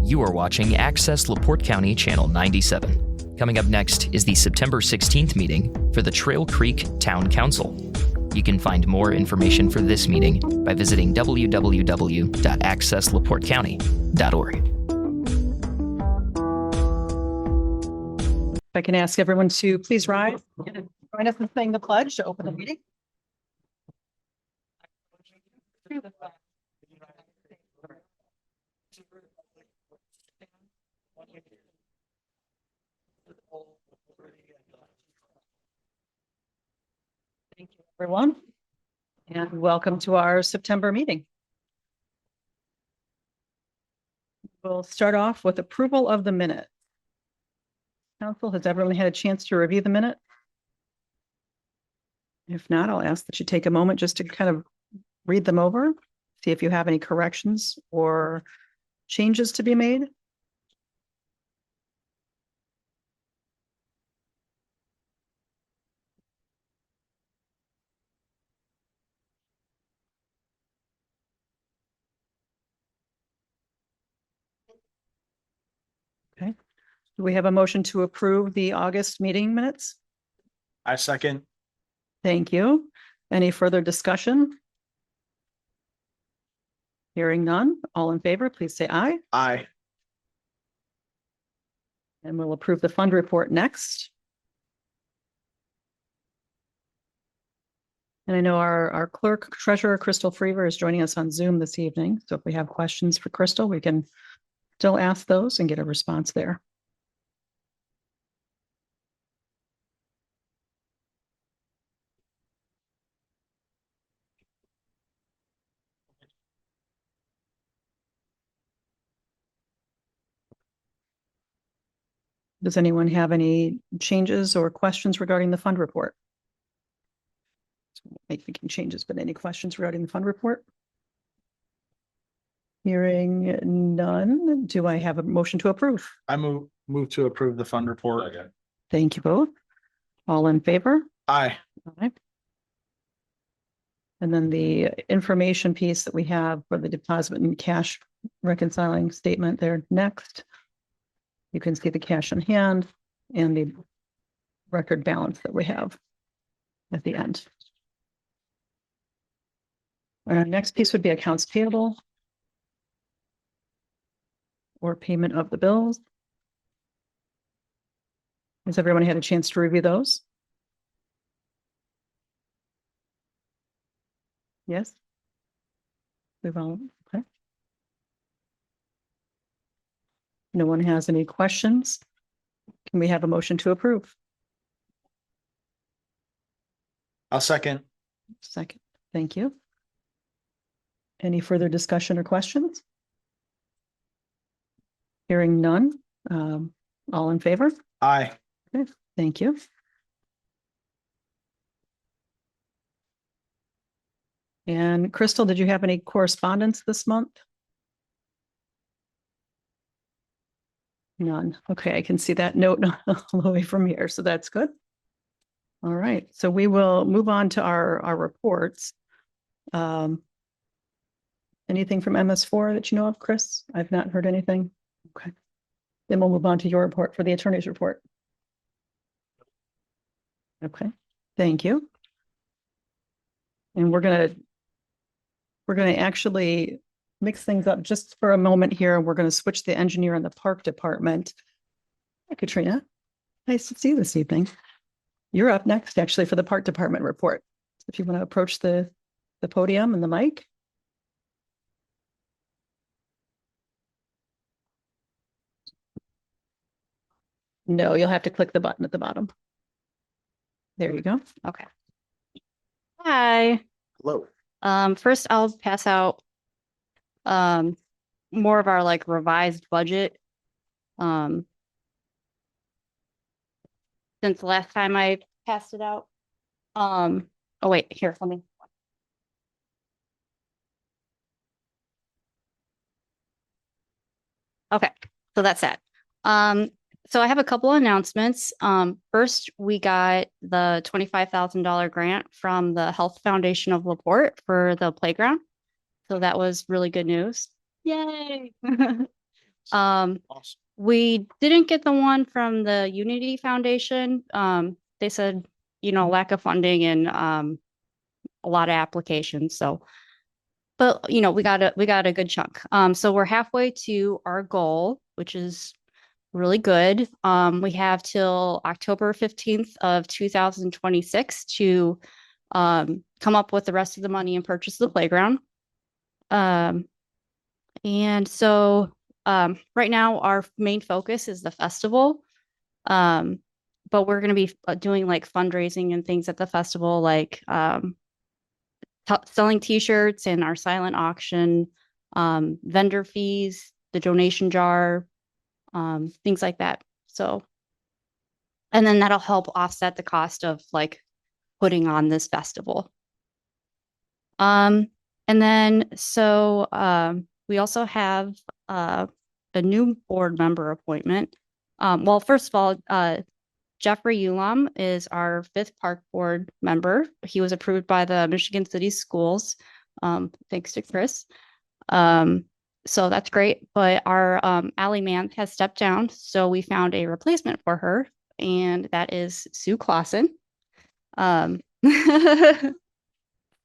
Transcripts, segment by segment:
You are watching Access LaPorte County Channel 97. Coming up next is the September 16th meeting for the Trail Creek Town Council. You can find more information for this meeting by visiting www.accesslaportecounty.org. If I can ask everyone to please rise and join us in saying the pledge to open the meeting. Thank you, everyone, and welcome to our September meeting. We'll start off with approval of the minute. Council, has everyone had a chance to review the minute? If not, I'll ask that you take a moment just to kind of read them over, see if you have any corrections or changes to be made. Okay. Do we have a motion to approve the August meeting minutes? I second. Thank you. Any further discussion? Hearing none. All in favor, please say aye. Aye. And we'll approve the fund report next. And I know our clerk treasurer, Crystal Freever, is joining us on Zoom this evening. So if we have questions for Crystal, we can still ask those and get a response there. Does anyone have any changes or questions regarding the fund report? Make making changes, but any questions regarding the fund report? Hearing none. Do I have a motion to approve? I move to approve the fund report. Thank you both. All in favor? Aye. Aye. And then the information piece that we have for the deposit and cash reconciling statement there next. You can see the cash on hand and the record balance that we have at the end. Our next piece would be accounts payable or payment of the bills. Has everyone had a chance to review those? Yes? We've all, okay. No one has any questions? Can we have a motion to approve? I'll second. Second, thank you. Any further discussion or questions? Hearing none. All in favor? Aye. Okay, thank you. And Crystal, did you have any correspondence this month? None. Okay, I can see that note all the way from here, so that's good. All right, so we will move on to our reports. Anything from MS4 that you know of, Chris? I've not heard anything. Okay. Then we'll move on to your report for the attorney's report. Okay, thank you. And we're gonna actually mix things up just for a moment here. We're gonna switch the engineer in the park department. Hi, Katrina. Nice to see you this evening. You're up next, actually, for the park department report. If you want to approach the podium and the mic. No, you'll have to click the button at the bottom. There you go. Okay. Hi. Hello. First I'll pass out more of our like revised budget. Since the last time I passed it out. Oh wait, here, let me. Okay, so that's that. So I have a couple announcements. First, we got the $25,000 grant from the Health Foundation of LaPorte for the playground. So that was really good news. Yay. Um, Awesome. we didn't get the one from the Unity Foundation. They said, lack of funding and a lot of applications. So, but we got a good chunk. So we're halfway to our goal, which is really good. We have till October 15th of 2026 to come up with the rest of the money and purchase the playground. Um, and so right now our main focus is the festival. Um, but we're going to be doing like fundraising and things at the festival, like selling t-shirts and our silent auction, vendor fees, the donation jar, things like that. So, and then that'll help offset the cost of like putting on this festival. Um, and then we also have a new board member appointment. Well, first of all, Jeffrey Ulam is our 5th park board member. He was approved by the Michigan City Schools, thanks to Chris. So that's great. But our Allie Mann has stepped down, so we found a replacement for her, and that is Sue Clausen.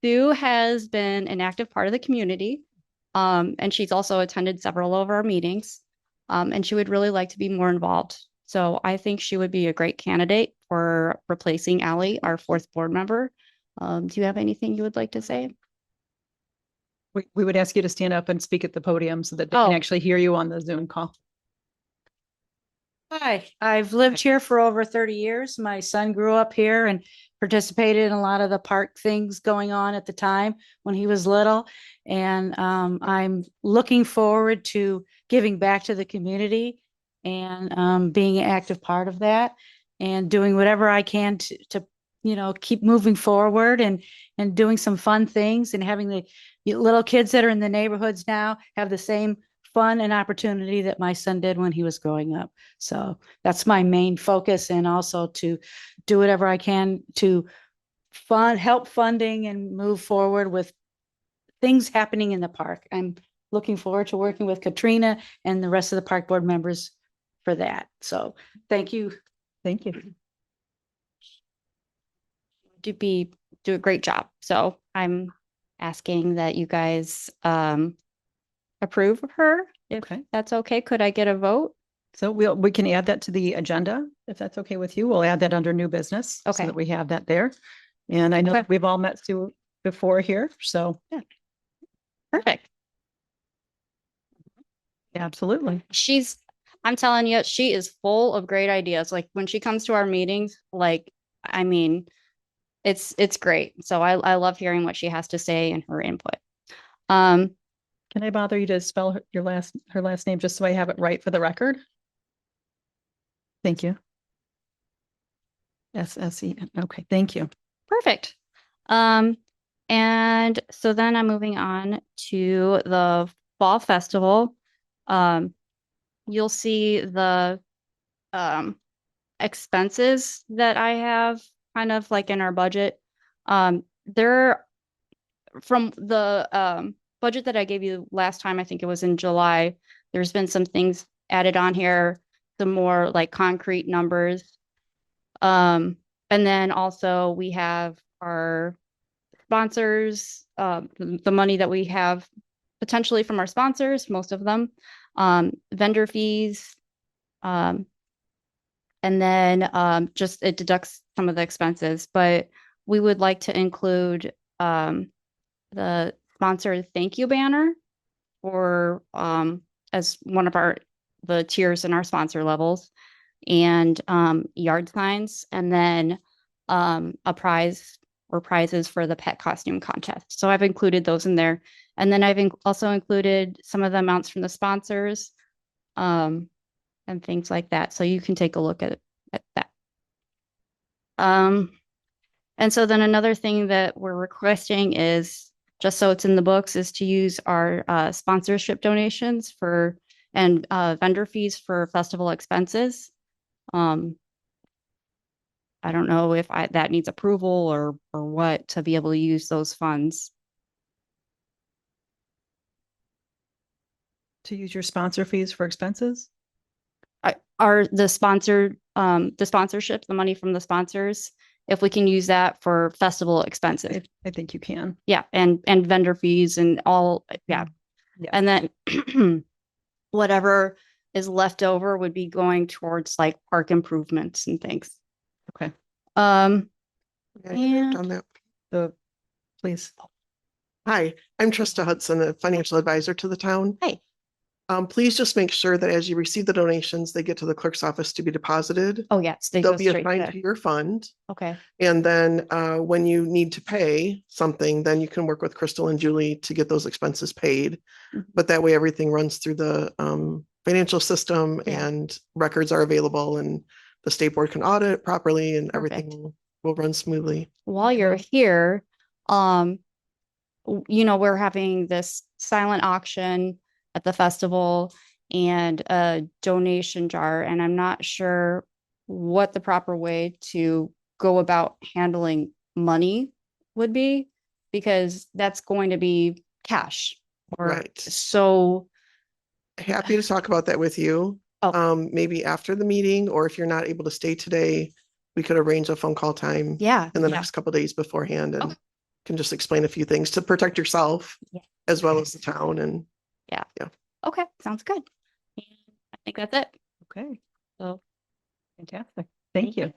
Sue has been an active part of the community, and she's also attended several of our meetings, and she would really like to be more involved. So I think she would be a great candidate for replacing Allie, our 4th board member. Do you have anything you would like to say? We would ask you to stand up and speak at the podium so that they Oh. can actually hear you on the Zoom call. Hi, I've lived here for over 30 years. My son grew up here and participated in a lot of the park things going on at the time when he was little. And I'm looking forward to giving back to the community and being an active part of that and doing whatever I can to keep moving forward and doing some fun things and having the little kids that are in the neighborhoods now have the same fun and opportunity that my son did when he was growing up. So that's my main focus, and also to do whatever I can to help funding and move forward with things happening in the park. I'm looking forward to working with Katrina and the rest of the park board members for that. So thank you. Thank you. Do a great job. So I'm asking that you guys approve of her, if Okay. that's okay. Could I get a vote? So we can add that to the agenda, if that's okay with you. We'll add that under new business. Okay. So that we have that there. And I know Okay. that we've all met Sue before here, so yeah, Perfect. absolutely. I'm telling you, she is full of great ideas. Like when she comes to our meetings, like, I mean, it's great. So I love hearing what she has to say and her input. Can I bother you to spell her last name just so I have it right for the record? Thank you. S-S-E-N. Okay, thank you. Perfect. And so then I'm moving on to the fall festival. You'll see the expenses that I have kind of like in our budget. They're from the budget that I gave you last time, I think it was in July. There's been some things added on here, some more like concrete numbers. And then also we have our sponsors, the money that we have potentially from our sponsors, most of them, vendor fees, and then just it deducts some of the expenses. But we would like to include the sponsor thank you banner for as one of the tiers in our sponsor levels, and yard signs, and then a prize or prizes for the pet costume contest. So I've included those in there. And then I've also included some of the amounts from the sponsors and things like that. So you can take a look at that. And so then another thing that we're requesting is, just so it's in the books, is to use our sponsorship donations and vendor fees for festival expenses. I don't know if that needs approval or what to be able to use those funds. To use your sponsor fees for expenses? Are the sponsored, the sponsorship, the money from the sponsors, if we can use that for festival expenses. I think you can. Yeah, and vendor fees and all, yeah. Yeah. And then whatever is left over would be going towards like park improvements and things. Okay, Um, May I interrupt And- on that? so please. Hi, I'm Trista Hudson, a financial advisor to the town. Hey. Please just make sure that as you receive the donations, they get to the clerk's office to be deposited. oh, yes, they They'll go be straight assigned there. to your fund. Okay, And then when you need to pay something, then you can work with Crystal and Julie to get those expenses paid. Mhm. But that way, everything runs through the financial system Yeah. and records are available and the state board can audit it properly and Perfect. everything will run smoothly. while you're here, we're having this silent auction at the festival and a donation jar, and I'm not sure what the proper way to go about handling money would be, because that's going to be cash. Or Right. so, Happy to talk about that with you. Oh. Maybe after the meeting, or if you're not able to stay today, we could arrange a phone call time yeah. in the yeah. next couple of days beforehand Okay. and can just explain a few things to protect yourself Yeah. as well as the town and Okay, sounds good. And I think that's it. Okay, So, fantastic. Thank you.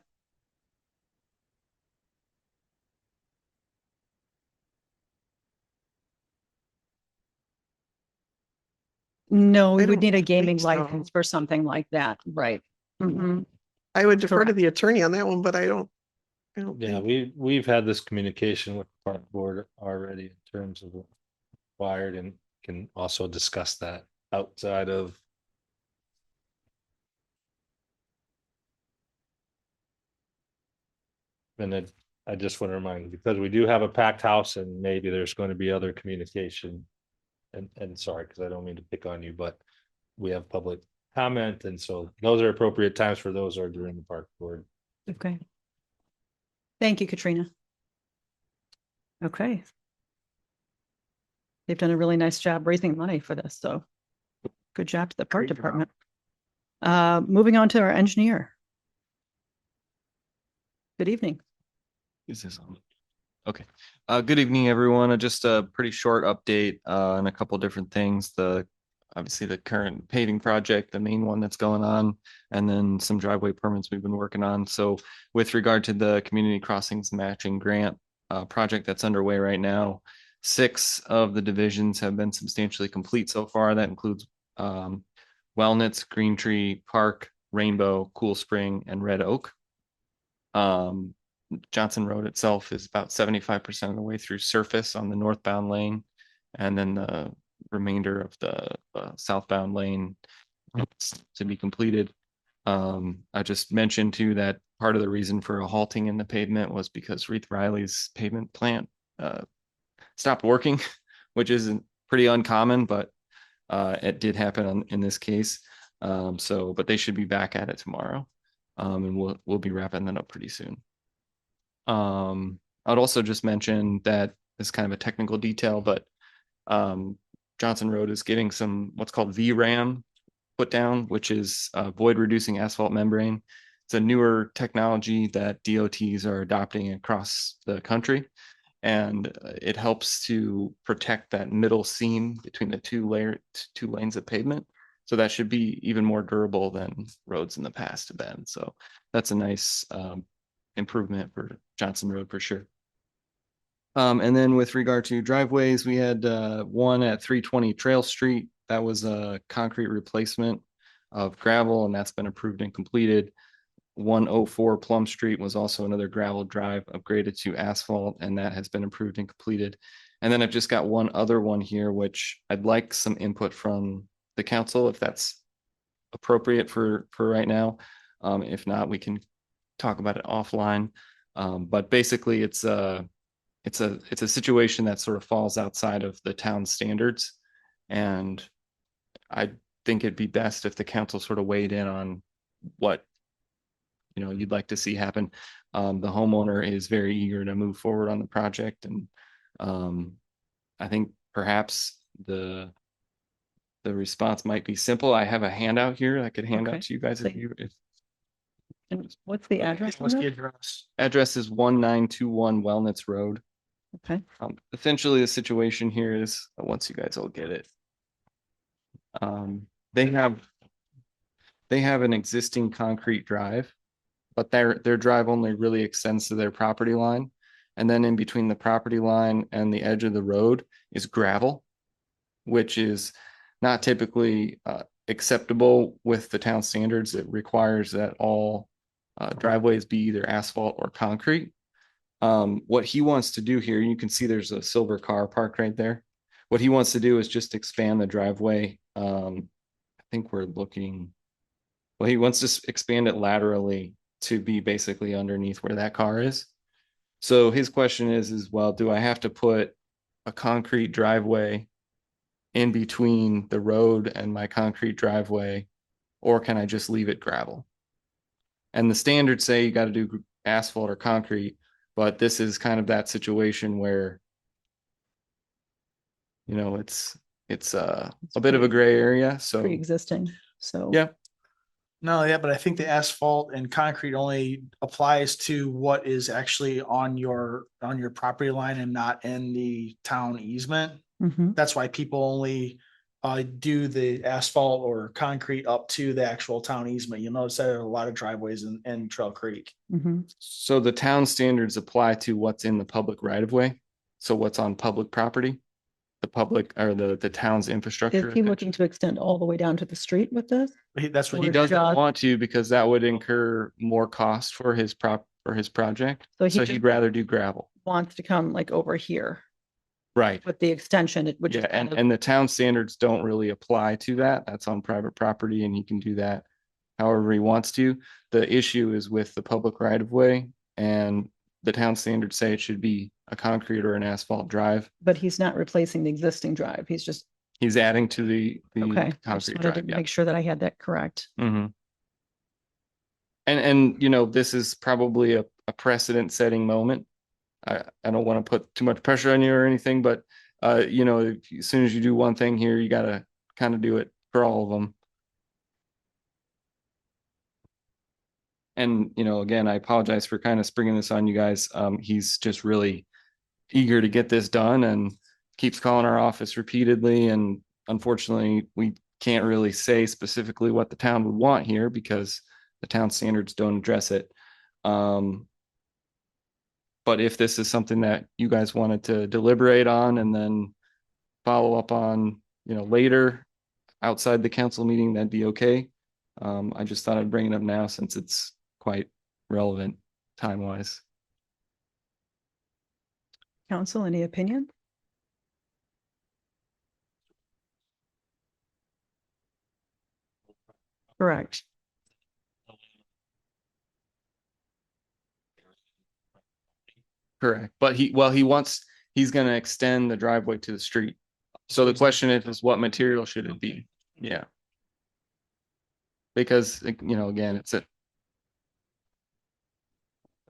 No, we I would don't need a think gaming so. license for something like that, right? Mhm. I would defer to Correct. the attorney on that one, but I don't Yeah, think. we've had this communication with the park board already in terms of what's required and can also discuss that outside of. And then I just want to remind you, because we do have a packed house and maybe there's going to be other communication. And sorry, because I don't mean to pick on you, but we have public comment, and so those are appropriate times for those are during the park board. Okay. Thank you, Katrina. Okay. They've done a really nice job raising money for this, so good job to the park Great job. department. Moving on to our engineer. Good evening. Is this on? Okay. Good evening, everyone. Just a pretty short update on a couple different things. Obviously the current paving project, the main one that's going on, and then some driveway permits we've been working on. So with regard to the community crossings matching grant project that's underway right now, 6 of the divisions have been substantially complete so far. That includes Wellnut's, Green Tree Park, Rainbow, Cool Spring, and Red Oak. Johnson Road itself is about 75% of the way through surface on the northbound lane. And then the remainder of the southbound lane to be completed. I just mentioned too that part of the reason for a halting in the pavement was because Reith Riley's pavement plant stopped working, which isn't pretty uncommon, but it did happen in this case. But they should be back at it tomorrow. And we'll be wrapping that up pretty soon. I'd also just mention that it's kind of a technical detail, but Johnson Road is getting some what's called VRAM put down, which is void reducing asphalt membrane. It's a newer technology that DOTs are adopting across the country, and it helps to protect that middle seam between the two lanes of pavement. So that should be even more durable than roads in the past have been. So that's a nice improvement for Johnson Road for sure. And then with regard to driveways, we had one at 320 Trail Street. That was a concrete replacement of gravel, and that's been approved and completed. 104 Plum Street was also another gravel drive upgraded to asphalt, and that has been approved and completed. And then I've just got one other one here, which I'd like some input from the council, if that's appropriate for right now. If not, we can talk about it offline. But basically it's a situation that sort of falls outside of the town standards. And I think it'd be best if the council sort of weighed in on what, you'd like to see happen. The homeowner is very eager to move forward on the project. And I think perhaps the the response might be simple. I have a handout here I could hand Okay. out to you guys if Thank- you, if And what's the address on What's the that? address? address is 1921 Wellness Road. Okay, Essentially the situation here is, once you guys all get it. They have an existing concrete drive, but their drive only really extends to their property line. And then in between the property line and the edge of the road is gravel, which is not typically acceptable with the town standards. It requires that all driveways be either asphalt or concrete. What he wants to do here, you can see there's a silver car parked right there. What he wants to do is just expand the driveway. I think we're looking, well, he wants to expand it laterally to be basically underneath where that car is. So his question is, well, do I have to put a concrete driveway in between the road and my concrete driveway, or can I just leave it gravel? And the standards say you got to do asphalt or concrete, but this is kind of that situation where, you know, it's a bit of a gray area. So pre-existing, so. yeah, No, yeah, but I think the asphalt and concrete only applies to what is actually on your property line and not in the town easement. Mhm. That's why people only do the asphalt or concrete up to the actual town easement. You'll notice there are a lot of driveways in Trail Creek. Mhm. so the town standards apply to what's in the public right of way. So what's on public property, the public or the town's infrastructure. Is he looking to extend all the way down to the street with this? That's what He he Or does. doesn't just- want to because that would incur more cost for his project. So he So just- he'd rather do gravel. Wants to come like over here Right. with the extension, which is Yeah, kind of, and the town standards don't really apply to that. That's on private property and he can do that however he wants to. The issue is with the public right of way, and the town standards say it should be a concrete or an asphalt drive. but he's not replacing the existing drive. He's just, He's adding to the okay. I just concrete wanted drive, to yeah. make sure that I had that correct. Mhm. And you know, this is probably a precedent setting moment. I don't want to put too much pressure on you or anything, but you know, as soon as you do one thing here, you gotta kind of do it for all of them. And you know, again, I apologize for kind of springing this on you guys. He's just really eager to get this done and keeps calling our office repeatedly. And unfortunately, we can't really say specifically what the town would want here because the town standards don't address it. But if this is something that you guys wanted to deliberate on and then follow up on, you know, later outside the council meeting, that'd be okay. I just thought I'd bring it up now since it's quite relevant time-wise. Council, any opinion? Correct. Correct. But he's gonna extend the driveway to the street. So the question is what material should it be? Yeah. Because, you know, again,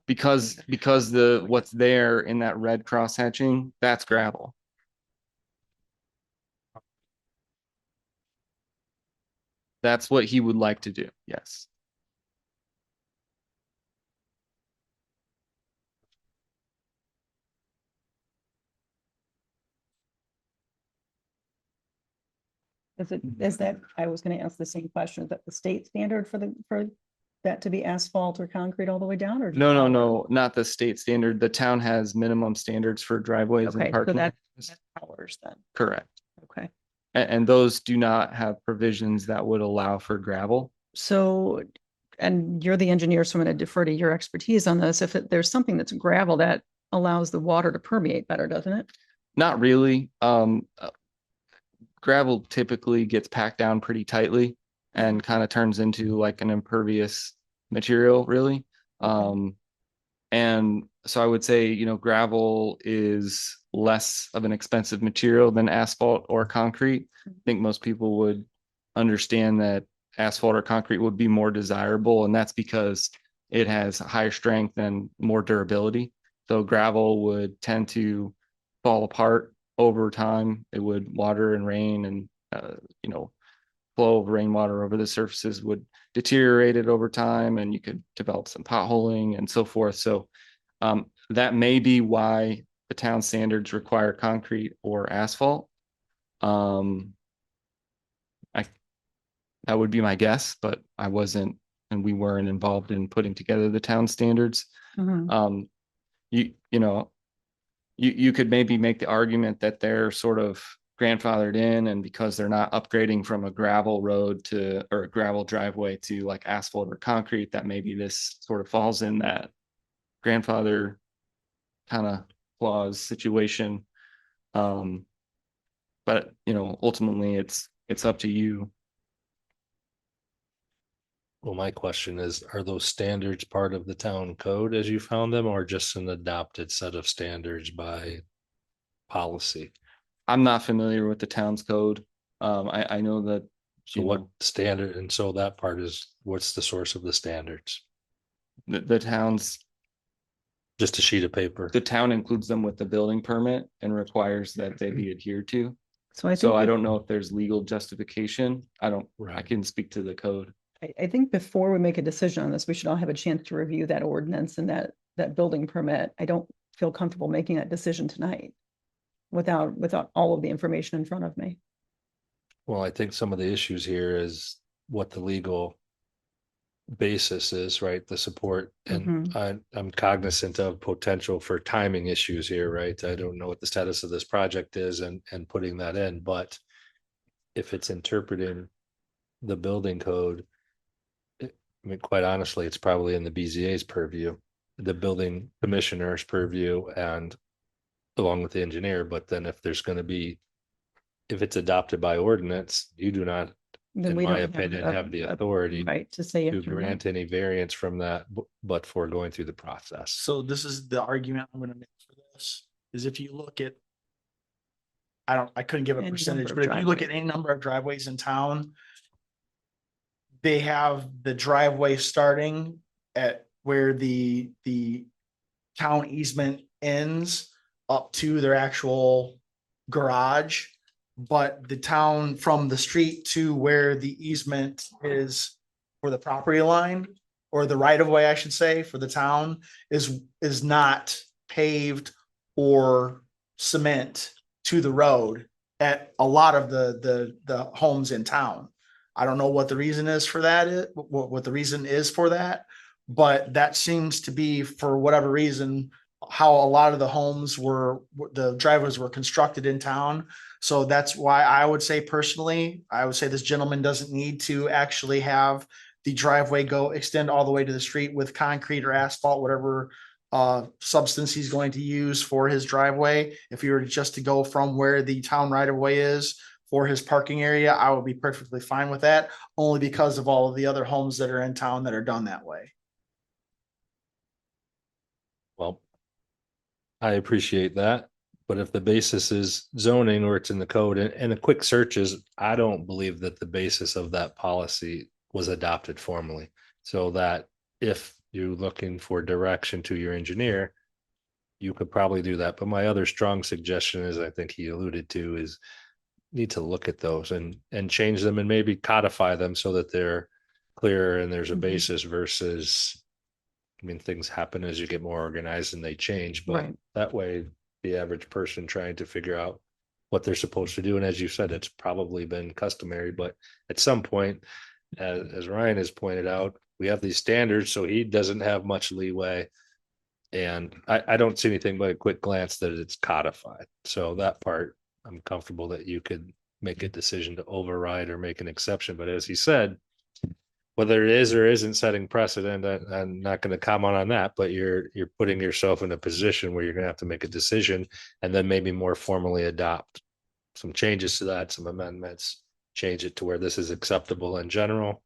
because what's there in that red cross hatching, that's gravel. That's what he would like to do. Yes. Is that, I was gonna ask the same question, is that the state standard for that to be asphalt or concrete all the way down or? just No, our? not the state standard. The town has minimum standards for driveways Okay, and so parking. that's ours then, Correct. okay. And those do not have provisions that would allow for gravel. So, and you're the engineer, so I'm gonna defer to your expertise on this. If there's something that's gravel that allows the water to permeate better, doesn't it? Not really. Gravel typically gets packed down pretty tightly and kind of turns into like an impervious material, really. And so I would say, you know, gravel is less of an expensive material than asphalt or concrete. I think most people would understand that asphalt or concrete would be more desirable, and that's because it has higher strength and more durability. So gravel would tend to fall apart over time. It would water and rain and you know, flow of rainwater over the surfaces would deteriorate it over time, and you could develop some potholing and so forth. So that may be why the town standards require concrete or asphalt. That would be my guess, but I wasn't, and we weren't involved in putting together the town standards. Mhm. You could maybe make the argument that they're sort of grandfathered in, and because they're not upgrading from a gravel road to, or a gravel driveway to like asphalt or concrete, that maybe this sort of falls in that grandfather kind of clause situation. But ultimately it's up to you. Well, my question is, are those standards part of the town code as you found them, or just an adopted set of standards by policy? I'm not familiar with the town's code. I know that. So what standard, and so that part is, what's the source of the standards? The town's, Just a sheet of paper? the town includes them with the building permit and requires that they be adhered to. So I think. So I that- don't know if there's legal justification. I Right. can speak to the code. I think before we make a decision on this, we should all have a chance to review that ordinance and that building permit. I don't feel comfortable making that decision tonight without all of the information in front of me. Well, I think some of the issues here is what the legal basis is, right? The support, and I'm cognizant of potential for timing issues here, right? I don't know what the status of this project is and putting that in, but if it's interpreting the building code, I mean, quite honestly, it's probably in the BZA's purview, the building commissioner's purview, and along with the engineer. But then if it's adopted by ordinance, you do not, Then in we my don't opinion, have the authority right to say to yes or no. grant any variance from that, but for going through the process. So this is the argument I'm gonna make for this, is if you look at. I couldn't give a Any percentage, number of but if you look at driveways. any number of driveways in town. They have the driveway starting at where the town easement ends up to their actual garage. But the town from the street to where the easement is for the property line, or the right of way, I should say, for the town is not paved or cement to the road at a lot of the homes in town. I don't know what the reason is for that, what the reason is for that, but that seems to be, for whatever reason, how a lot of the homes were, the driveways were constructed in town. So that's why I would say personally, I would say this gentleman doesn't need to actually have the driveway extend all the way to the street with concrete or asphalt, whatever substance he's going to use for his driveway. If you were just to go from where the town right of way is for his parking area, I would be perfectly fine with that, only because of all of the other homes that are in town that are done that way. Well, I appreciate that, but if the basis is zoning or it's in the code, and a quick search is, I don't believe that the basis of that policy was adopted formally. So that if you're looking for direction to your engineer, you could probably do that. But my other strong suggestion is, I think he alluded to, is need to look at those and change them and maybe codify them so that they're clearer and there's a basis versus, I mean, things happen as you get more organized and they change, but Right. that way the average person trying to figure out what they're supposed to do. And as you said, it's probably been customary, but at some point, as Ryan has pointed out, we have these standards, so he doesn't have much leeway. And I don't see anything by a quick glance that it's codified. So that part, I'm comfortable that you could make a decision to override or make an exception. But as he said, whether it is or isn't setting precedent, I'm not going to comment on that, but you're putting yourself in a position where you're going to have to make a decision and then maybe more formally adopt some changes to that, some amendments, change it to where this is acceptable in general.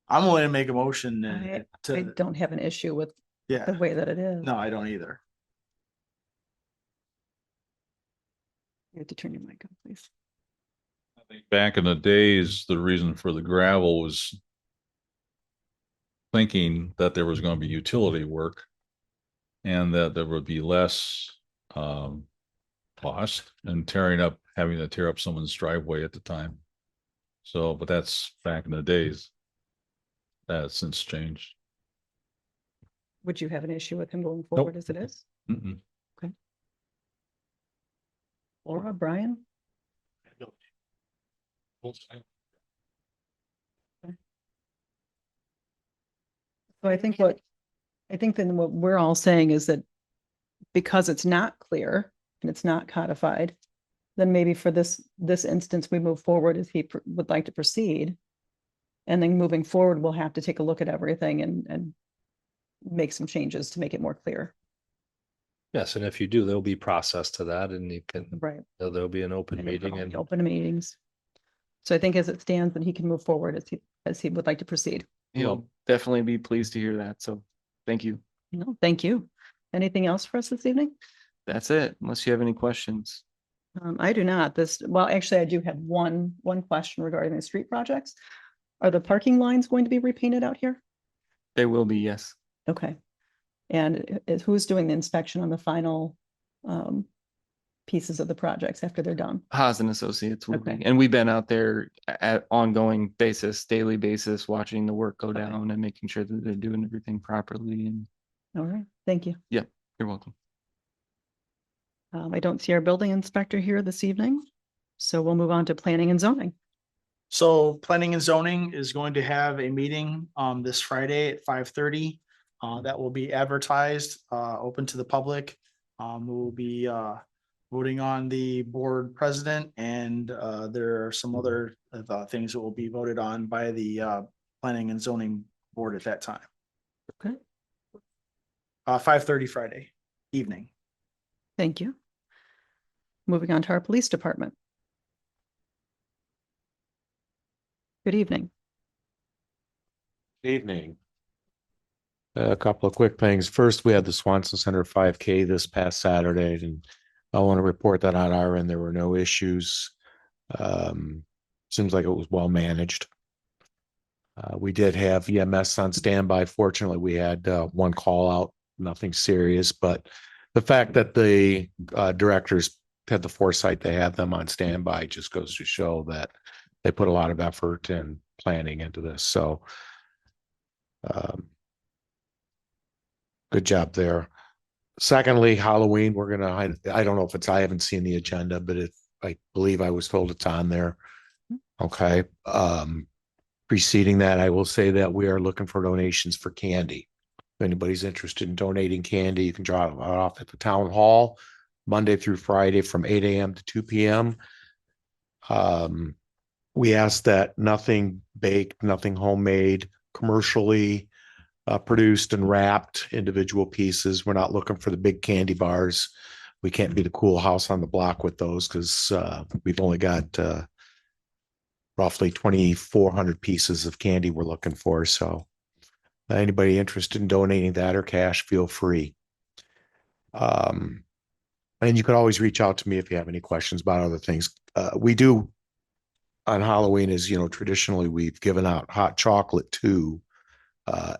I'm willing to make a motion I to, don't have an issue with the yeah, way that it is. no, I don't either. You have to turn your mic on, please. Back in the days, the reason for the gravel was thinking that there was going to be utility work and that there would be less cost and having to tear up someone's driveway at the time. So, but that's back in the days. That has since changed. Would you have an issue with him going forward as it is? Mm-mm. Laura, Brian? So I think then what we're all saying is that because it's not clear and it's not codified, then maybe for this instance, we move forward as he would like to proceed. And then moving forward, we'll have to take a look at everything and make some changes to make it more clear. Yes, and if you do, there'll be process to that and you can, Right. there'll be an open And it'll meeting probably and be Open meetings. So I think as it stands, then he can move forward as he would like to proceed. He'll definitely be pleased to hear that. So thank you. No, thank you. Anything else for us this evening? That's it, unless you have any questions. I do not. Well, actually, I do have one question regarding the street projects. Are the parking lines going to be repainted out here? They will be, yes. Okay. And who's doing the inspection on the final pieces of the projects after they're done? Haas and Associates will Okay. be, and we've been out there at ongoing basis, daily basis, watching the work go Okay. down and making sure that they're doing everything properly. And All right, thank you. you're welcome. I don't see our building inspector here this evening, so we'll move on to planning and zoning. So planning and zoning is going to have a meeting this Friday at 5:30. That will be advertised, open to the public. We'll be voting on the board president, and there are some other things that will be voted on by the planning and zoning board at that time. Okay. 5:30 Friday evening. Thank you. Moving on to our police department. Good evening. Evening. A couple of quick things. First, we had the Swanson Center 5K this past Saturday, and I want to report that on our end, there were no issues. Seems like it was well managed. We did have EMS on standby. Fortunately, we had one call out, nothing serious, but the fact that the directors had the foresight to have them on standby just goes to show that they put a lot of effort and planning into this. So good job there. Secondly, Halloween, we're gonna, I don't know if it's, I haven't seen the agenda, but I believe I was told it's on there. Okay. Preceding that, I will say that we are looking for donations for candy. If anybody's interested in donating candy, you can drop it off at the town hall Monday through Friday from 8 a.m. to 2 p.m. We ask that nothing baked, nothing homemade, commercially produced and wrapped individual pieces. We're not looking for the big candy bars. We can't be the cool house on the block with those because we've only got roughly 2,400 pieces of candy we're looking for. So anybody interested in donating that or cash, feel free. And you can always reach out to me if you have any questions about other things. We do on Halloween is, traditionally we've given out hot chocolate too.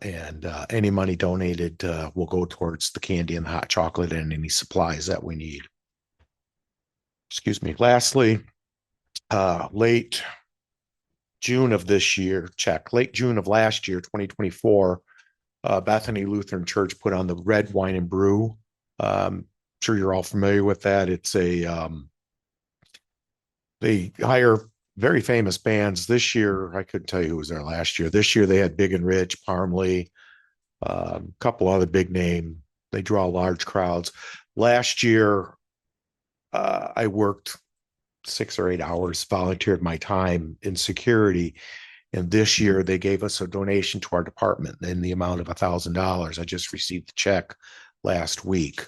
And any money donated will go towards the candy and the hot chocolate and any supplies that we need. Excuse me. Lastly, late June of this year, late June of last year, 2024, Bethany Lutheran Church put on the Red Wine and Brew. Sure you're all familiar with that. It's they hire very famous bands. This year, I couldn't tell you who was there last year. This year they had Big and Rich, Parmley, a couple other big name. They draw large crowds. Last year, I worked 6 or 8 hours, volunteered my time in security. And this year they gave us a donation to our department in the amount of $1,000. I just received the check last week.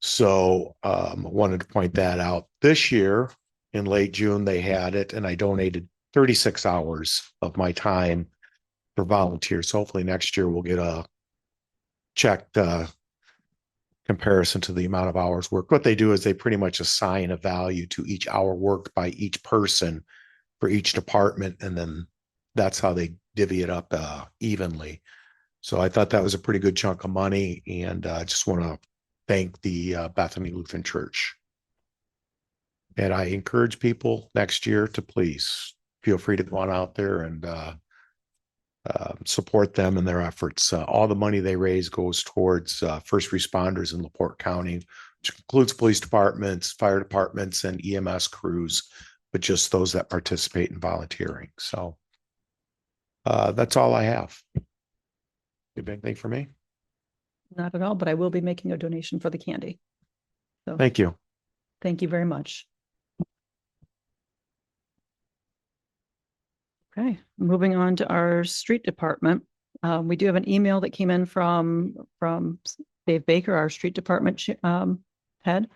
So wanted to point that out. This year in late June, they had it, and I donated 36 hours of my time for volunteers. So hopefully next year we'll get a checked comparison to the amount of hours worked. What they do is they pretty much assign a value to each hour worked by each person for each department, and then that's how they divvy it up evenly. So I thought that was a pretty good chunk of money, and I just want to thank the Bethany Lutheran Church. And I encourage people next year to please feel free to go on out there and support them in their efforts. All the money they raise goes towards first responders in LaPorte County, which includes police departments, fire departments, and EMS crews, but just those that participate in volunteering. So that's all I have. You have anything for me? Not at all, but I will be making a donation for the candy. So Thank you. thank you very much. Okay, moving on to our street department. We do have an email that came in from Dave Baker, our street department head.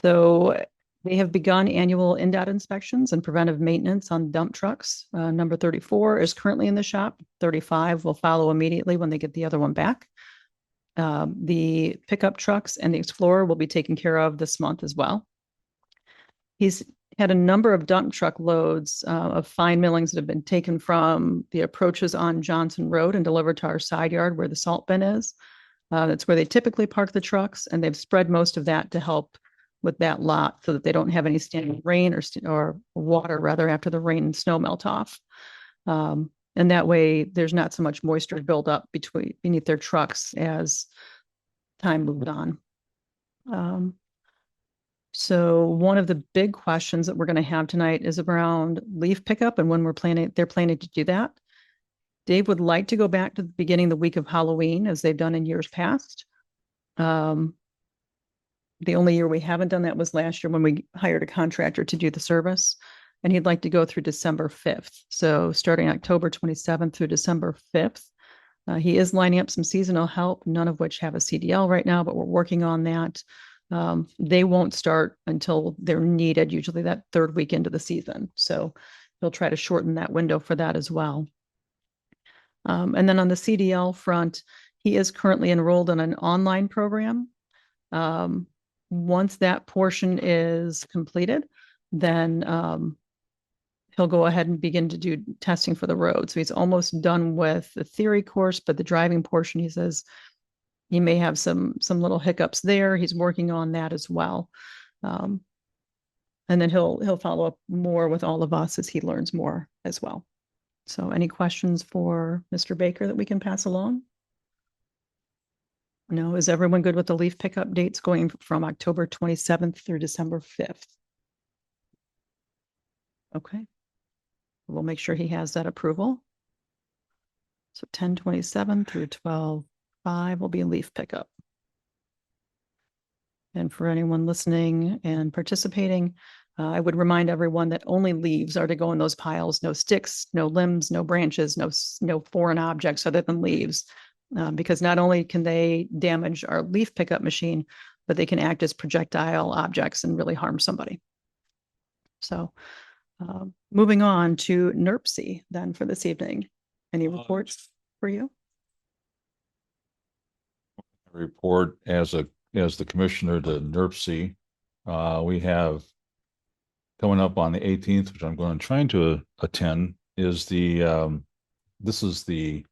So they have begun annual NDOT inspections and preventive maintenance on dump trucks. Number 34 is currently in the shop. 35 will follow immediately when they get the other one back. The pickup trucks and the Explorer will be taken care of this month as well. He's had a number of dump truck loads of fine millings that have been taken from the approaches on Johnson Road and delivered to our side yard where the salt bin is. That's where they typically park the trucks, and they've spread most of that to help with that lot so that they don't have any standing rain or water rather after the rain and snow melt off. And that way there's not so much moisture buildup beneath their trucks as time moved on. So one of the big questions that we're going to have tonight is around leaf pickup and when they're planning to do that. Dave would like to go back to the beginning of the week of Halloween as they've done in years past. The only year we haven't done that was last year when we hired a contractor to do the service. And he'd like to go through December 5th. So starting October 27th through December 5th. He is lining up some seasonal help, none of which have a CDL right now, but we're working on that. They won't start until they're needed, usually that third week into the season. So he'll try to shorten that window for that as well. And then on the CDL front, he is currently enrolled in an online program. Once that portion is completed, then he'll go ahead and begin to do testing for the road. So he's almost done with the theory course, but the driving portion, he says, he may have some little hiccups there. He's working on that as well. And then he'll follow up more with all of us as he learns more as well. So any questions for Mr. Baker that we can pass along? No, is everyone good with the leaf pickup dates going from October 27th through December 5th? Okay. We'll make sure he has that approval. So 10/27 through 12/5 will be a leaf pickup. And for anyone listening and participating, I would remind everyone that only leaves are to go in those piles, no sticks, no limbs, no branches, no foreign objects other than leaves. Because not only can they damage our leaf pickup machine, but they can act as projectile objects and really harm somebody. So moving on to NERC then for this evening. Any reports for you? Report as the commissioner to NERC. We have coming up on the 18th, which I'm going to try to attend, is the this is the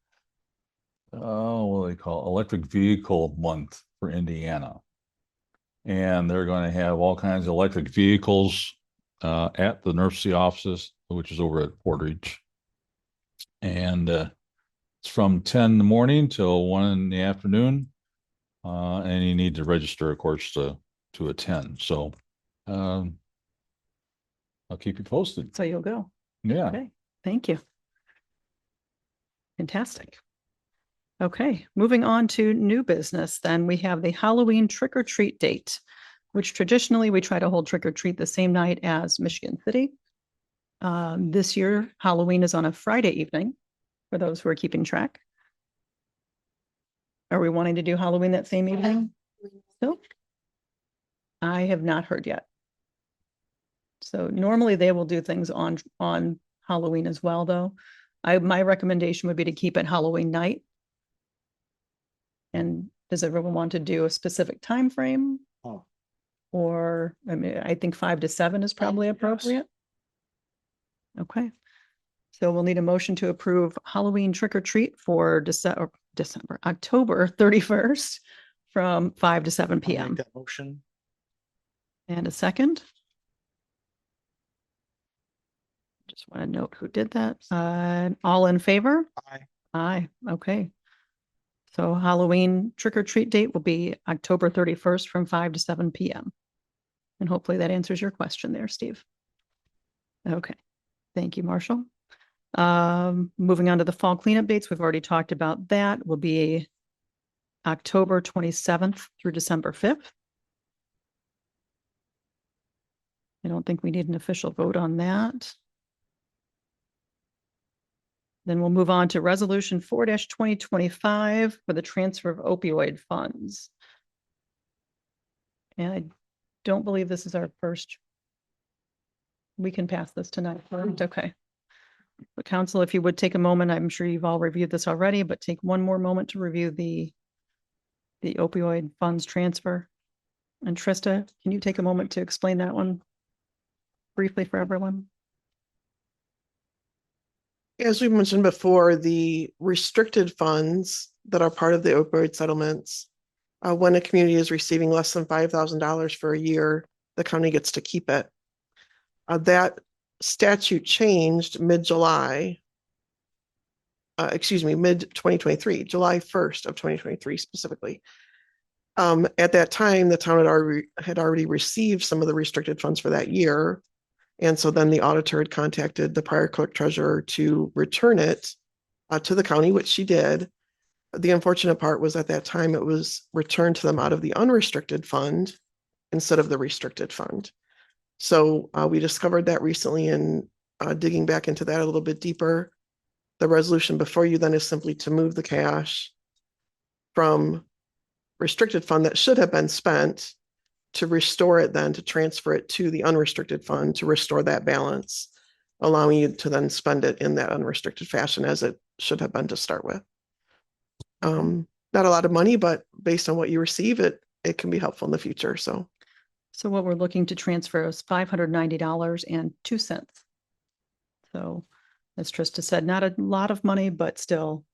what do they call electric vehicle month for Indiana. And they're going to have all kinds of electric vehicles at the NERC offices, which is over at Portage. And it's from 10 in the morning till 1 in the afternoon. And you need to register, of course, to attend. So I'll keep you posted. So you'll go. Yeah. Okay, thank you. Fantastic. Okay, moving on to new business, then we have the Halloween trick or treat date, which traditionally we try to hold trick or treat the same night as Michigan City. This year, Halloween is on a Friday evening for those who are keeping track. Are we wanting to do Halloween that same evening? No, I have not heard yet. So normally they will do things on Halloween as well, though. My recommendation would be to keep it Halloween night. And does everyone want to do a specific time frame? Oh. Or, I mean, I think 5 to 7 is probably appropriate. Okay. So we'll need a motion to approve Halloween trick or treat for October 31st from 5 to 7 I'll make PM. that motion. And a second. Just want to note who did that. All in favor? Aye. Aye, okay. So Halloween trick or treat date will be October 31st from 5 to 7 PM. And hopefully that answers your question there, Steve. Okay, thank you, Marshall. Moving on to the fall cleanup dates, we've already talked about that, will be October 27th through December 5th. I don't think we need an official vote on that. Then we'll move on to resolution 4-2025 for the transfer of opioid funds. And I don't believe this is our first. We can pass this tonight, correct? Okay. But council, if you would take a moment, I'm sure you've all reviewed this already, but take one more moment to review the opioid funds transfer. And Trista, can you take a moment to explain that one briefly for everyone? As we mentioned before, the restricted funds that are part of the opioid settlements, when a community is receiving less than $5,000 for a year, the county gets to keep it. That statute changed mid-July. Mid-2023, July 1st of 2023 specifically. At that time, the town had already received some of the restricted funds for that year. And so then the auditor had contacted the prior clerk treasurer to return it to the county, which she did. The unfortunate part was at that time, it was returned to them out of the unrestricted fund instead of the restricted fund. So we discovered that recently and digging back into that a little bit deeper. The resolution before you then is simply to move the cash from restricted fund that should have been spent to restore it, then to transfer it to the unrestricted fund to restore that balance, allowing you to then spend it in that unrestricted fashion as it should have been to start with. Not a lot of money, but based on what you receive, it can be helpful in the future. So what we're looking to transfer is $590.02. So as Trista said, not a lot of money, but still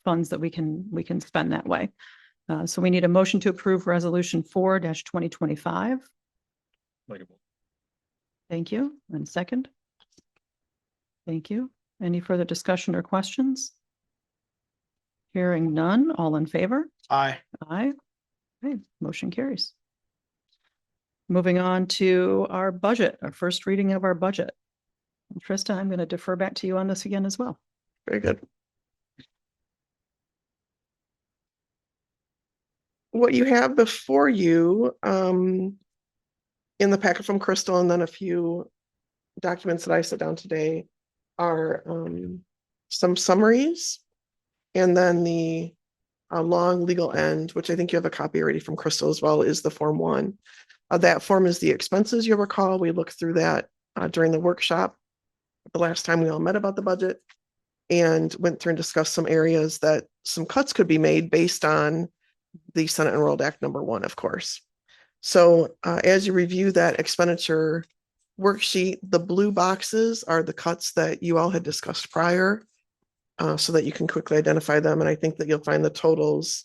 funds that we can spend that way. So we need a motion to approve resolution 4-2025. Thank you. And second. Thank you. Any further discussion or questions? Hearing none, all in favor? Aye. Aye. Okay, motion carries. Moving on to our budget, our first reading of our budget. And Trista, I'm going to defer back to you on this again as well. very good. What you have before you in the packet from Crystal and then a few documents that I set down today are some summaries and then the long legal end, which I think you have a copy already from Crystal as well, is the Form 1. That form is the expenses. You'll recall we looked through that during the workshop the last time we all met about the budget and went through and discussed some areas that some cuts could be made based on the Senate Enrolled Act number 1, of course. So as you review that expenditure worksheet, the blue boxes are the cuts that you all had discussed prior so that you can quickly identify them. And I think that you'll find the totals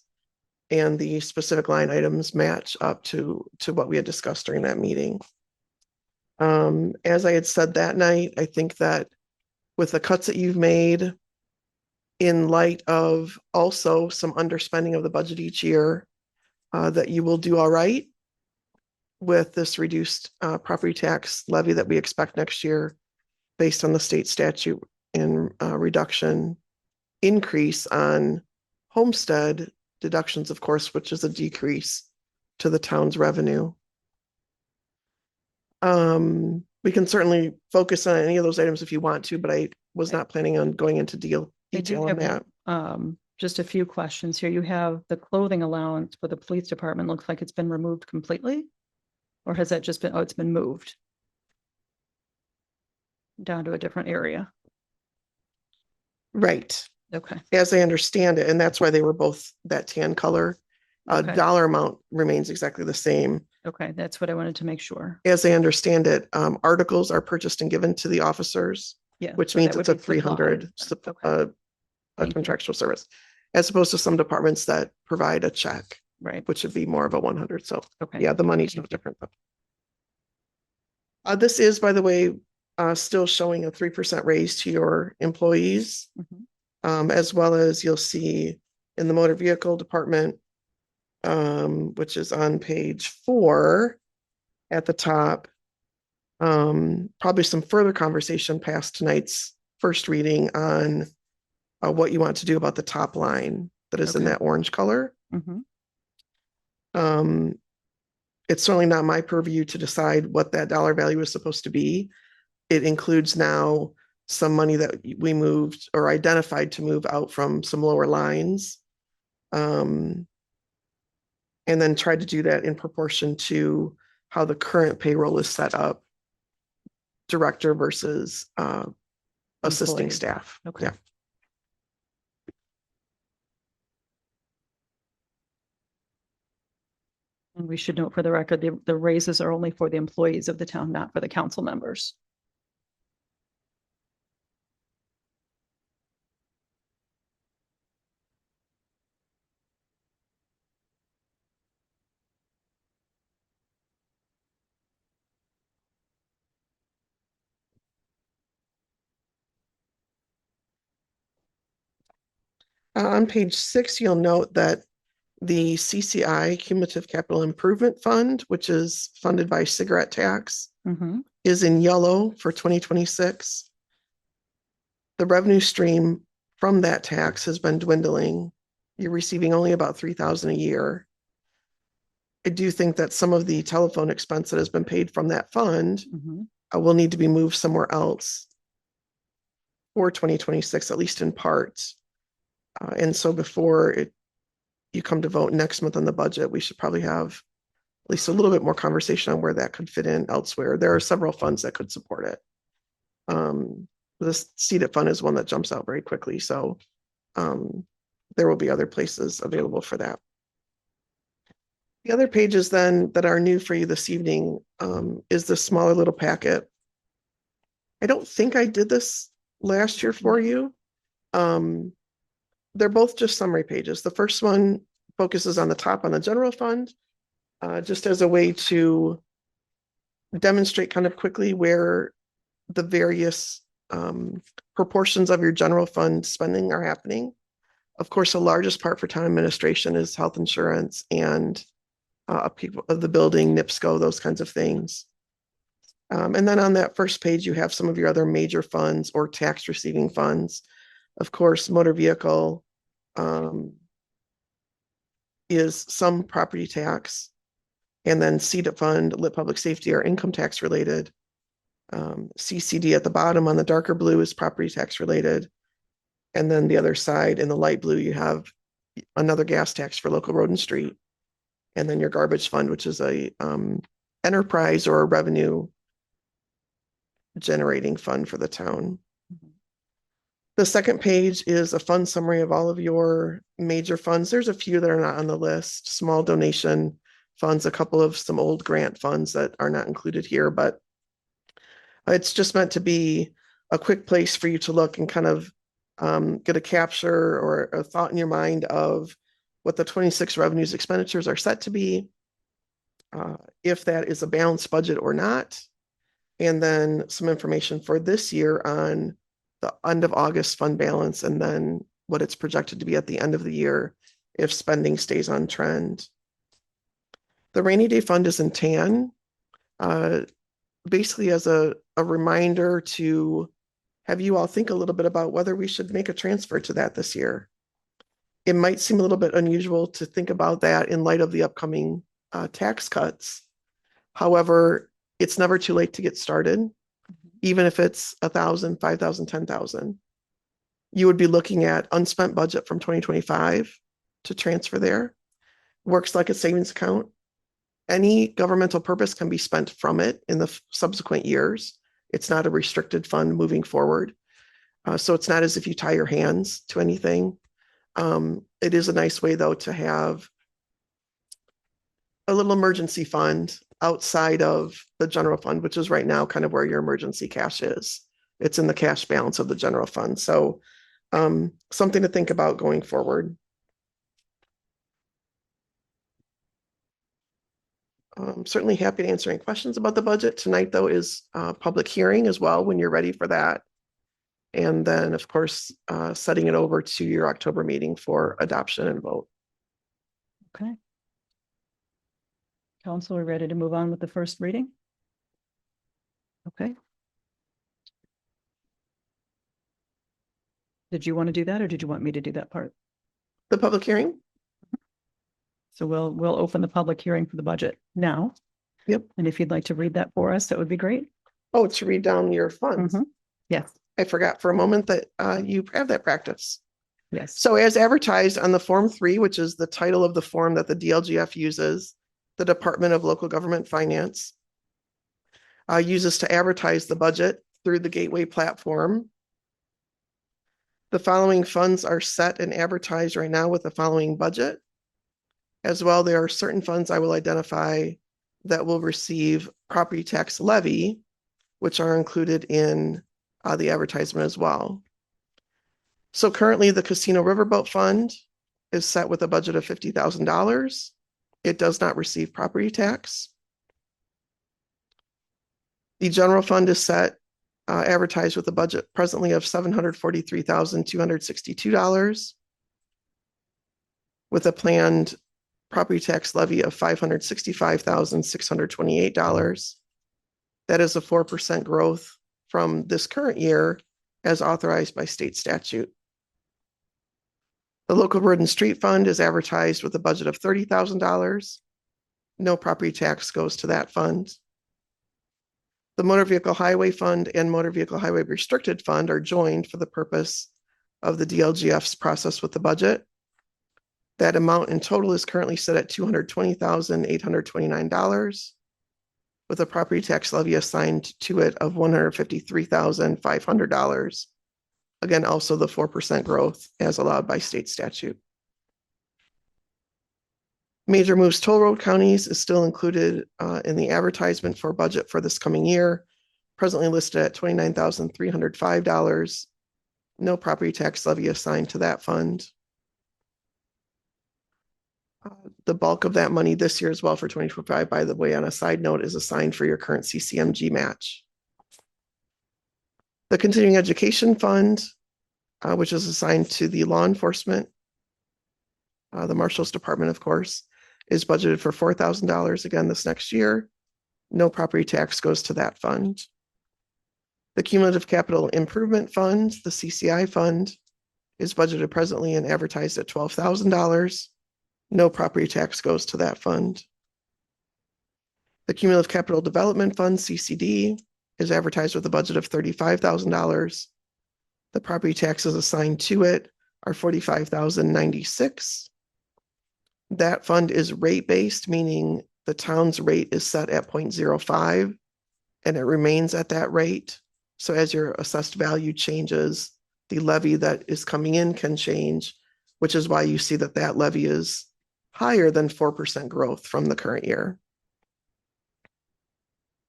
and the specific line items match up to what we had discussed during that meeting. As I had said that night, I think that with the cuts that you've made, in light of also some underspending of the budget each year, that you will do all right with this reduced property tax levy that we expect next year based on the state statute and reduction increase on homestead deductions, of course, which is a decrease to the town's revenue. We can certainly focus on any of those items if you want to, but I was not planning on going into detail on that. Just a few questions here. You have the clothing allowance for the police department. Looks like it's been removed completely. Or has that just been, it's been moved down to a different area? Right. Okay. As I understand it, and that's why they were both that tan color. Okay. Dollar amount remains exactly the same. Okay, that's what I wanted to make sure. As I understand it, articles are purchased and given to the officers, Yeah. which so means that it's a would be supplies 300 then. Okay. Thank you. contractual service, as opposed to some departments that provide a check. Right. which would be more of a 100. So Okay. yeah, the money's no different. This is, by the way, still showing a 3% raise to your employees. Mhm. As well as you'll see in the motor vehicle department, which is on page 4 at the top. Probably some further conversation past tonight's first reading on what you want to do about the top line that is in Okay. that orange color. Mhm. It's certainly not my purview to decide what that dollar value is supposed to be. It includes now some money that we moved or identified to move out from some lower lines. And then tried to do that in proportion to how the current payroll is set up. Director versus assisting Employee. staff. Okay. Yeah. And we should note for the record, the raises are only for the employees of the town, not for the council members. On page 6, you'll note that the CCI Cumulative Capital Improvement Fund, which is funded by cigarette tax, Mhm. is in yellow for 2026. The revenue stream from that tax has been dwindling. You're receiving only about 3,000 a year. I do think that some of the telephone expense that has been paid from that fund Mhm. will need to be moved somewhere else for 2026, at least in part. And so before you come to vote next month on the budget, we should probably have at least a little bit more conversation on where that could fit in elsewhere. There are several funds that could support it. This CEDAT fund is one that jumps out very quickly. So there will be other places available for that. The other pages then that are new for you this evening is the smaller little packet. I don't think I did this last year for you. They're both just summary pages. The first one focuses on the top on the general fund, just as a way to demonstrate kind of quickly where the various proportions of your general fund spending are happening. Of course, the largest part for town administration is health insurance and people of the building, NIPSCO, those kinds of things. And then on that first page, you have some of your other major funds or tax receiving funds. Of course, motor vehicle is some property tax, and then CEDAT fund, lit public safety, are income tax related. CCD at the bottom on the darker blue is property tax related. And then the other side in the light blue, you have another gas tax for local road and street. And then your garbage fund, which is a enterprise or a revenue generating fund for the town. The second page is a fund summary of all of your major funds. There's a few that are not on the list, small donation funds, a couple of some old grant funds that are not included here, but it's just meant to be a quick place for you to look and kind of get a capture or a thought in your mind of what the 26 revenues expenditures are set to be, if that is a balanced budget or not, and then some information for this year on the end of August fund balance, and then what it's projected to be at the end of the year if spending stays on trend. The rainy day fund is in tan, basically as a reminder to have you all think a little bit about whether we should make a transfer to that this year. It might seem a little bit unusual to think about that in light of the upcoming tax cuts. However, it's never too late to get started, even if it's 1,000, 5,000, 10,000. You would be looking at unspent budget from 2025 to transfer there. Works like a savings account. Any governmental purpose can be spent from it in the subsequent years. It's not a restricted fund moving forward. So it's not as if you tie your hands to anything. It is a nice way, though, to have a little emergency fund outside of the general fund, which is right now kind of where your emergency cash is. It's in the cash balance of the general fund. So something to think about going forward. Certainly happy to answer any questions about the budget. Tonight, though, is public hearing as well, when you're ready for that. And then, of course, setting it over to your October meeting for adoption and vote. Okay. Council, are ready to move on with the first reading? Okay. Did you want to do that, or did you want me to do that part? The public hearing? So we'll open the public hearing for the budget now. Yep. And if you'd like to read that for us, that would be great. Oh, to read down your funds. Mhm. Yes, I forgot for a moment that you have that practice. yes. So as advertised on the Form 3, which is the title of the form that the DLGF uses, the Department of Local Government Finance uses to advertise the budget through the Gateway platform. The following funds are set and advertised right now with the following budget. As well, there are certain funds I will identify that will receive property tax levy, which are included in the advertisement as well. So currently, the Casino Riverboat Fund is set with a budget of $50,000. It does not receive property tax. The general fund is set, advertised with a budget presently of $743,262, with a planned property tax levy of $565,628. That is a 4% growth from this current year as authorized by state statute. The local road and street fund is advertised with a budget of $30,000. No property tax goes to that fund. The motor vehicle highway fund and motor vehicle highway restricted fund are joined for the purpose of the DLGF's process with the budget. That amount in total is currently set at $220,829, with a property tax levy assigned to it of $153,500. Again, also the 4% growth as allowed by state statute. Major Moves Toll Road Counties is still included in the advertisement for budget for this coming year, presently listed at $29,305. No property tax levy assigned to that fund. The bulk of that money this year as well for 2025, by the way, on a side note, is assigned for your current CCMG match. The Continuing Education Fund, which is assigned to the law enforcement, the Marshal's Department, of course, is budgeted for $4,000 again this next year. No property tax goes to that fund. The Cumulative Capital Improvement Fund, the CCI fund, is budgeted presently and advertised at $12,000. No property tax goes to that fund. The Cumulative Capital Development Fund, CCD, is advertised with a budget of $35,000. The property taxes assigned to it are $45,096. That fund is rate-based, meaning the town's rate is set at 0.05 and it remains at that rate. So as your assessed value changes, the levy that is coming in can change, which is why you see that that levy is higher than 4% growth from the current year.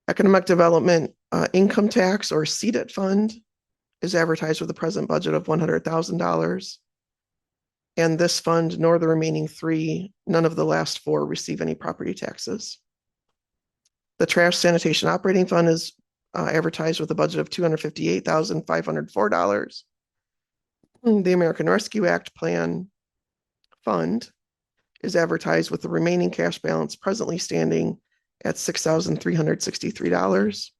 Economic Development Income Tax, or CDIT fund, is advertised with a present budget of $100,000. And this fund, nor the remaining three, none of the last four receive any property taxes. The Trash Sanitation Operating Fund is advertised with a budget of $258,504. The American Rescue Act Plan Fund is advertised with the remaining cash balance presently standing at $6,363.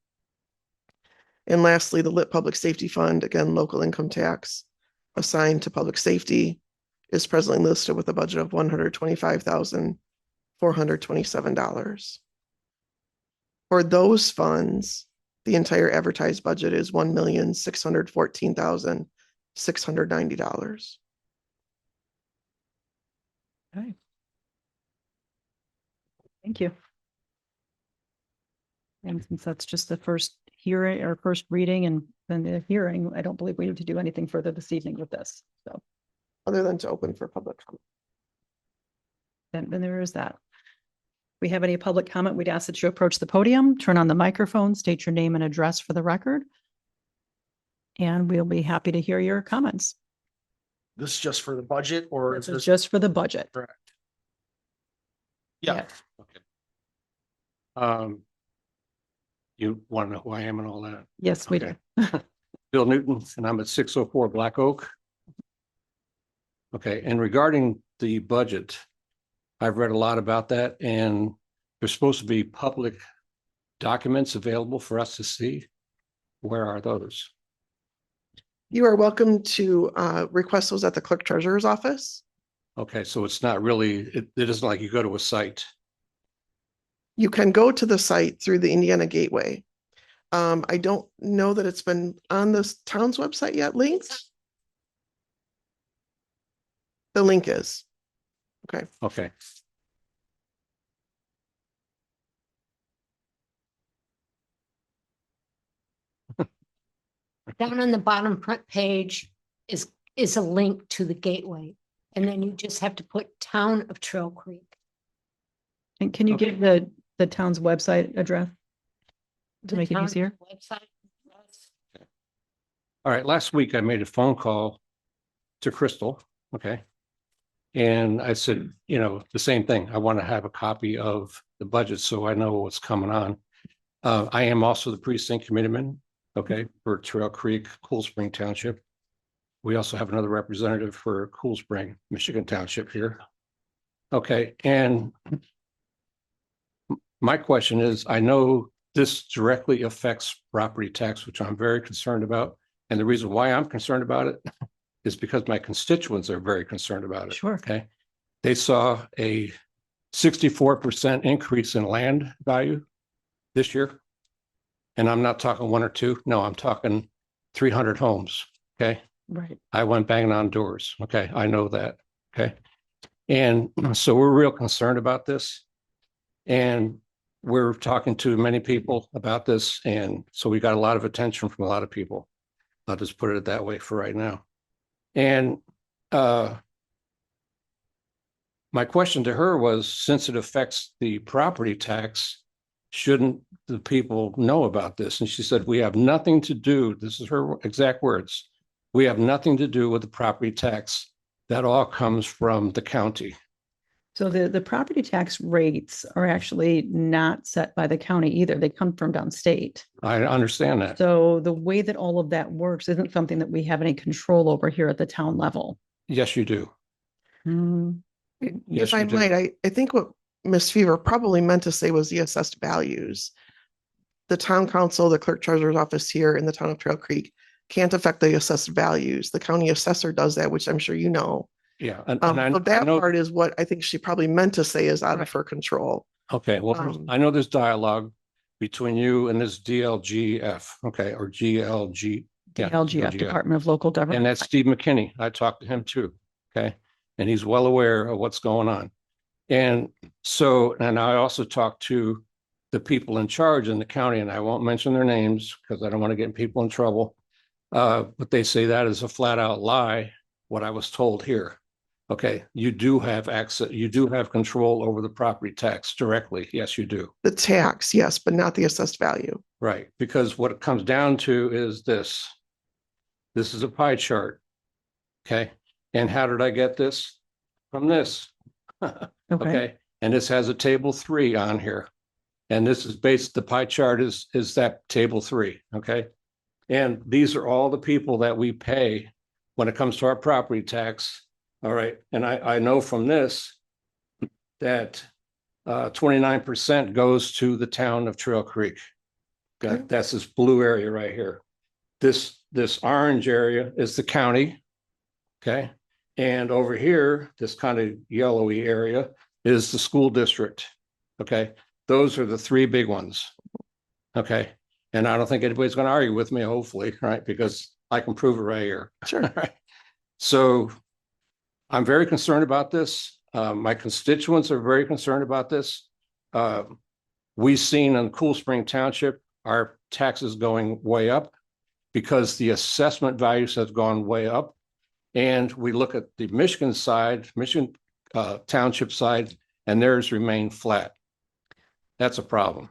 And lastly, the Lit Public Safety Fund, again, local income tax assigned to public safety, is presently listed with a budget of $125,427. For those funds, the entire advertised budget is $1,614,690. Okay. Thank you. And since that's just the first hearing or first reading and then the hearing, I don't believe we need to do anything further this evening with this. So Other than to open for public comment. then there is that. We have any public comment, we'd ask that you approach the podium, turn on the microphone, state your name and address for the record. And we'll be happy to hear your comments. This is just for the budget, or is This is this just for the budget. correct? Yeah. Yeah. Okay. You want to know who I am and all that? Yes, we do. Okay. Bill Newton, and I'm at 604 Black Oak. Okay, and regarding the budget, I've read a lot about that, and there's supposed to be public documents available for us to see. Where are those? You are welcome to request those at the clerk treasurer's office. Okay, so it's not really, it isn't like you go to a site. You can go to the site through the Indiana Gateway. I don't know that it's been on the town's website yet, linked. The link is. Okay. Okay, Down on the bottom front page is a link to the gateway. And then you just have to put Town of Trail Creek. And can you Okay. give the town's website address to The make it town easier? Website. Yes. all right, last week I made a phone call to Crystal, okay? And I said, you know, the same thing. I want to have a copy of the budget so I know what's coming on. I am also the precinct committeeman, okay, for Trail Creek, Cool Spring Township. We also have another representative for Cool Spring, Michigan Township here. Okay, and my question is, I know this directly affects property tax, which I'm very concerned about. And the reason why I'm concerned about it is because my constituents are very concerned about it. Sure. Okay. They saw a 64% increase in land value this year. And I'm not talking one or two. No, I'm talking 300 homes. Okay. Right. I went banging on doors. Okay. I know that. Okay. And so we're real concerned about this. And we're talking to many people about this. And so we got a lot of attention from a lot of people. I'll just put it that way for right now. And my question to her was, since it affects the property tax, shouldn't the people know about this? And she said, we have nothing to do, this is her exact words, we have nothing to do with the property tax. That all comes from the county. So the property tax rates are actually not set by the county either. They come from downstate. I understand that. So the way that all of that works isn't something that we have any control over here at the town level. Yes, you do. Yes, If I you do. might, I think what Ms. Fever probably meant to say was the assessed values. The town council, the clerk treasurer's office here in the town of Trail Creek can't affect the assessed values. The county assessor does that, which I'm sure you know. Yeah. And So I that know, part is what I think she probably meant to say is out of her control. okay, well, um, I know there's dialogue between you and this DLGF, okay, or GLG. yeah, DLGF, Department of Local And Government. that's Steve McKinney. I talked to him too. Okay. And he's well aware of what's going on. And so, and I also talked to the people in charge in the county, and I won't mention their names because I don't want to get people in trouble. But they say that is a flat out lie, what I was told here. Okay, you do have access, you do have control over the property tax directly. Yes, you do. The tax, yes, but not the assessed value. Right, because what it comes down to is this. This is a pie chart. Okay, and how did I get this? From this. Okay, and this has a table 3 on here. And this is based, the pie chart is that table 3, okay? And these are all the people that we pay when it comes to our property tax. All right, and I know from this that 29% goes to the town of Trail Creek. Okay. That's this blue area right here. This orange area is the county, okay? And over here, this kind of yellowy area is the school district, okay? Those are the 3 big ones, okay? And I don't think anybody's going to argue with me, hopefully, right? Because I can prove it right here. Sure. So I'm very concerned about this. My constituents are very concerned about this. We've seen in Cool Spring Township, our taxes going way up because the assessment values have gone way up. And we look at the Michigan side, Michigan Township side, and theirs remain flat. That's a problem.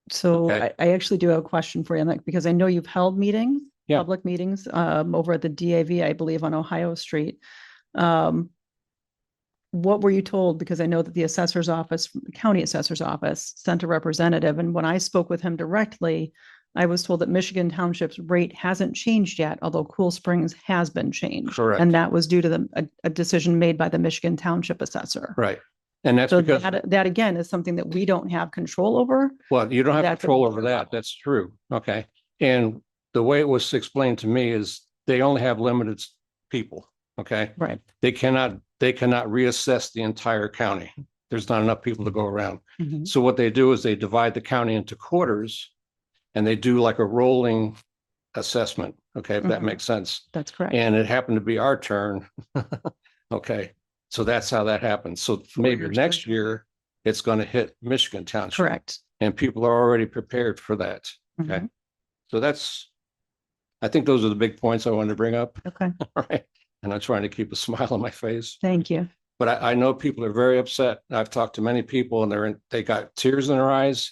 So Okay. I actually do have a question for you on that because I know you've held meetings, Yeah. public meetings, over at the DAV, I believe on Ohio Street. What what were you told? Because I know that the assessor's office, the county assessor's office sent a representative, and when I spoke with him directly, I was told that Michigan Township's rate hasn't changed yet, although Cool Springs has been changed. Correct. And that was due to a decision made by the Michigan Township assessor. Right. And that's So because, that again is something that we don't have control over. well, you don't have that's a control over bigger that. problem. That's true. Okay. And the way it was explained to me is they only have limited people. Okay. Right. They cannot reassess the entire county. There's not enough people to go around. Mhm. So what they do is they divide the county into quarters and they do like a rolling assessment. Okay, if that Mhm. makes sense. That's correct. And it happened to be our turn. Okay, so that's how that happens. So maybe years next later. year, it's going to hit Michigan Township. Correct. And people are already prepared for that. Okay. Mhm. So I think those are the big points I wanted to bring up. Okay, All right. And I'm trying to keep a smile on my face. thank you. But I know people are very upset. I've talked to many people and they got tears in their eyes.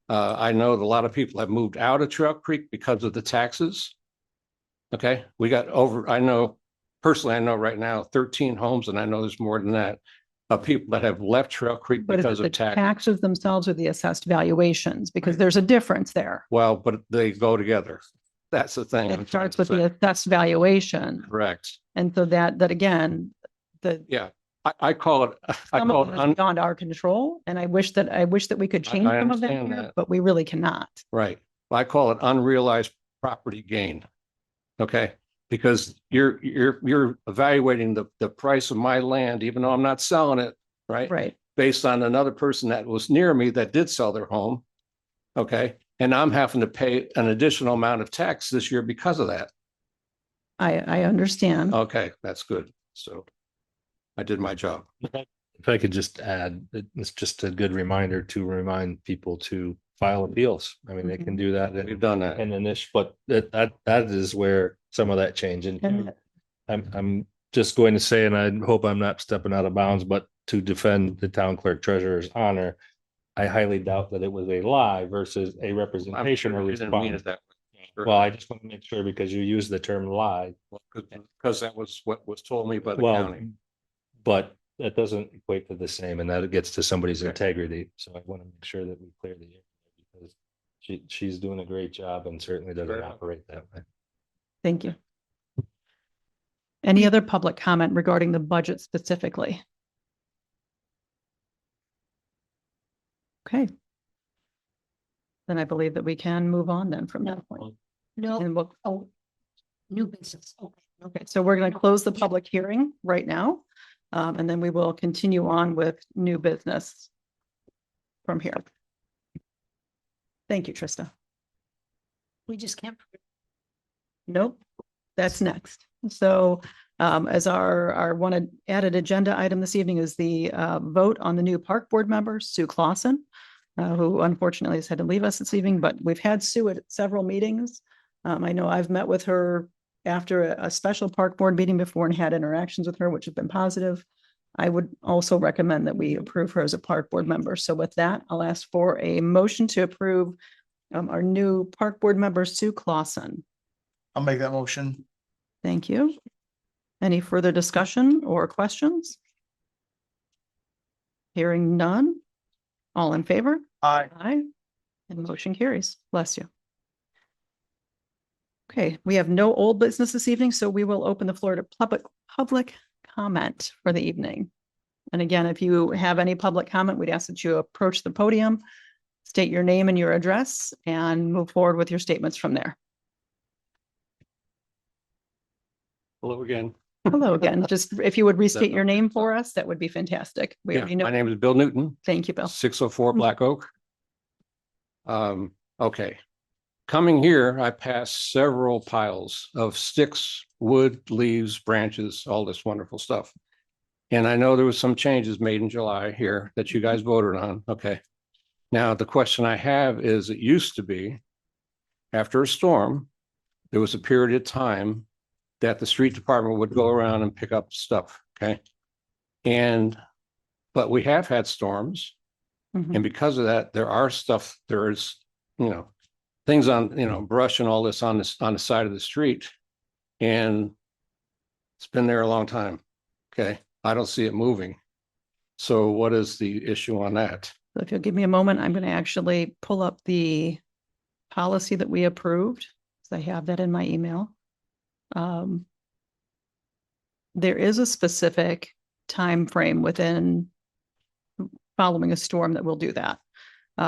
I know that a lot of people have moved out of Trail Creek because of the taxes. Okay, I know right now 13 homes, and I know there's more than that, of people that have left Trail Creek But is because it the of tax. taxes themselves or the assessed valuations? Because there's a difference there. Well, but they go together. That's the thing. I'm It trying starts to with say. the assessed valuation. Correct. And so that again, Yeah, I call it, some of it is beyond our control. And I wish that we could I- change I some of that understand here, that. but we really cannot. right. I call it unrealized property gain. Okay, because you're evaluating the price of my land, even though I'm not selling it, right? Right. Based on another person that was near me that did sell their home. Okay, and I'm having to pay an additional amount of tax this year because of that. I understand. Okay, that's good. So I did my job. If I could just add, it's just a good reminder to remind people to file appeals. I mean, they can do that. We've done that. And then this, but that is where some of that change and And I'm just going to say, and I hope I'm not stepping out of bounds, but to defend the town clerk treasurer's honor, I highly doubt that it was a lie versus a I'm representation sure or you didn't mean it response. that way. Well, I just want to make sure because you used the term lie. Because that was what was told me by the Well, county. but that doesn't equate to the same, and that gets to somebody's Okay. integrity. So I want to make sure that we clear the air because she's doing a great job and certainly doesn't Fair enough. operate that way. thank you. Any other public comment regarding the budget specifically? Okay. Then I believe that we can move on then from that point. No, And we'll, oh, new business. Okay. okay, so we're going to close the public hearing right now. And then we will continue on with new business from here. Thank you, Trista. We just can't. Nope, that's next. So as our one added agenda item this evening is the vote on the new park board member, Sue Clausen, who unfortunately has had to leave us this evening, but we've had Sue at several meetings. I know I've met with her after a special park board meeting before and had interactions with her, which have been positive. I would also recommend that we approve her as a park board member. So with that, I'll ask for a motion to approve our new park board member, Sue Clausen. I'll make that motion. Thank you. Any further discussion or questions? Hearing none. All in favor? Aye. Aye. And motion carries. Bless you. Okay, we have no old business this evening, so we will open the floor to public comment for the evening. And again, if you have any public comment, we'd ask that you approach the podium, state your name and your address, and move forward with your statements from there. Hello again. Hello again. Just if you would restate your name for us, that would be fantastic. We Yeah, already my know. name is Bill Newton, Thank you, Bill. 604 Black Oak. Okay. Coming here, I passed several piles of sticks, wood, leaves, branches, all this wonderful stuff. And I know there was some changes made in July here that you guys voted on. Okay. Now, the question I have is, it used to be after a storm, there was a period of time that the street department would go around and pick up stuff. Okay. But we have had storms. Mhm. And because of that, there's, things on, brush and all this on the side of the street. And it's been there a long time. Okay. I don't see it moving. So what is the issue on that? So if you'll give me a moment, I'm going to actually pull up the policy that we approved. So I have that in my email. There is a specific time frame within following a storm that will do that.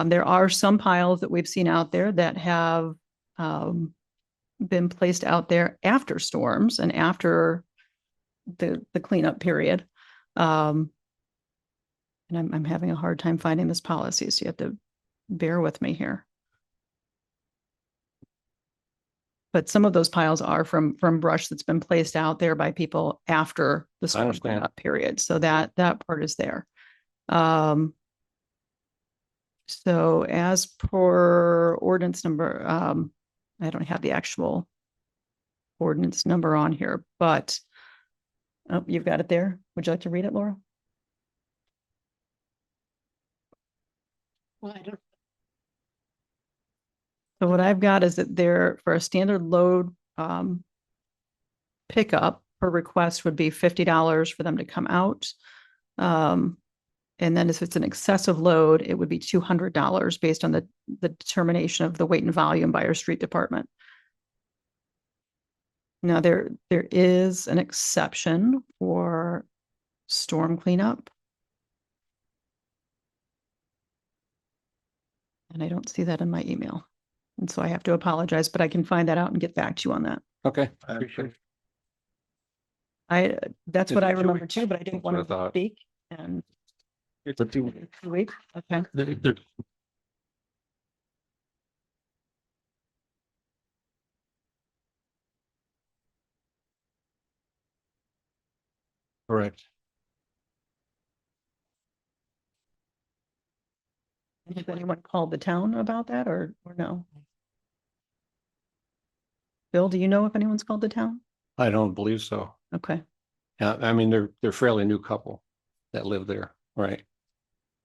There are some piles that we've seen out there that have been placed out there after storms and after the cleanup period. And I'm having a hard time finding this policy, so you have to bear with me here. But some of those piles are from brush that's been placed out there by people after the storm understand. cleanup period. So that part is there. So as per ordinance number, I don't have the actual ordinance number on here, but oh, you've got it there. Would you like to read it, Laura? Well, I don't, So what I've got is that there for a standard load pickup per request would be $50 for them to come out. And then if it's an excessive load, it would be $200 based on the determination of the weight and volume by our street department. Now there is an exception for storm cleanup. And I don't see that in my email. And so I have to apologize, but I can find that out and get back to you on that. Okay. Appreciate it. That's Is what it I 2 remember weeks? too, but I didn't That's what I want to thought. speak and It's a 2 2 weeks. Okay. Correct. Has anyone called the town about that or no? Bill, do you know if anyone's called the town? I don't believe so. Okay. Yeah, I mean, they're fairly new couple that live there, right?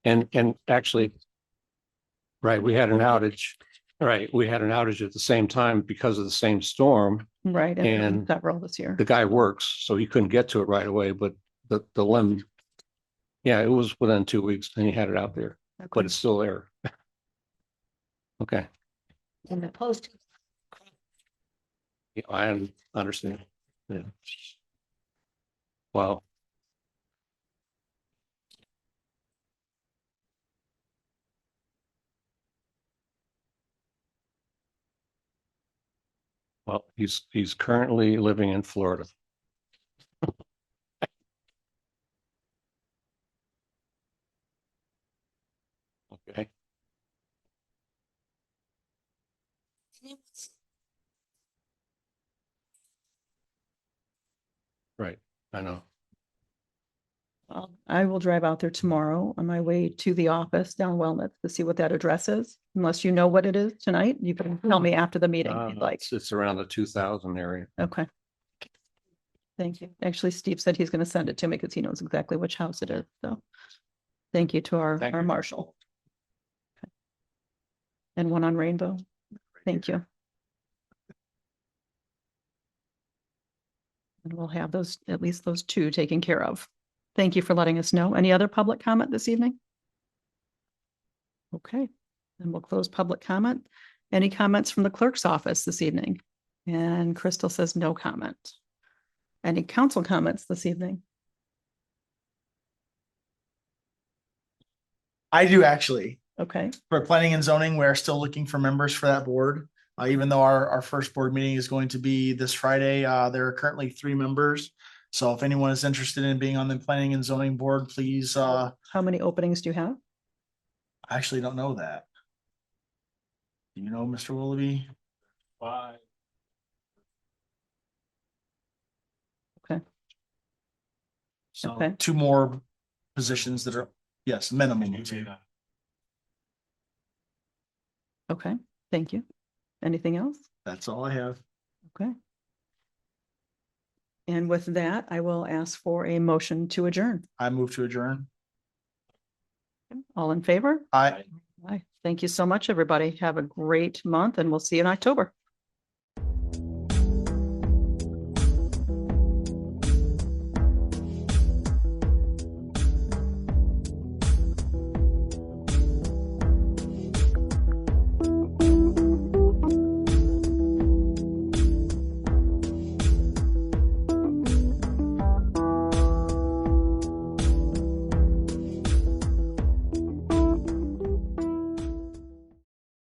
And actually, right, we had an outage, right? We had an outage at the same time because of the same storm. Right. And there were And several this year. The guy works, so he couldn't get to it right away, but the limb, yeah, it was within 2 weeks and he had it out there, but Okay. it's still there. Okay, in the post, yeah, I understand. Yeah. Wow. Well, he's currently living in Florida. Okay, right, I know. Well, I will drive out there tomorrow on my way to the office down Wellness to see what that address is. Unless you know what it is tonight, you can tell me after the meeting if you'd like. It's around the 2000 area. Okay. Thank you. Actually, Steve said he's going to send it to me because he knows exactly which house it is. So thank you to our Thank our you. marshal. Okay. And one on Rainbow. Thank you. And we'll have those, at least those two taken care of. Thank you for letting us know. Any other public comment this evening? Okay, then we'll close public comment. Any comments from the clerk's office this evening? And Crystal says no comment. Any council comments this evening? I do actually. Okay, For planning and zoning, we're still looking for members for that board. Even though our first board meeting is going to be this Friday, there are currently 3 members. So if anyone is interested in being on the planning and zoning board, please, how many openings do you have? I actually don't know that. Do you know, Mr. Willoughby? 5. So Okay. 2 more positions that are, yes, minimum 2. Okay, thank you. Anything else? That's all I have. Okay. And with that, I will ask for a motion to adjourn. I move to adjourn. All in favor? Aye. Aye. Thank you so much, everybody. Have a great month and we'll see you in October.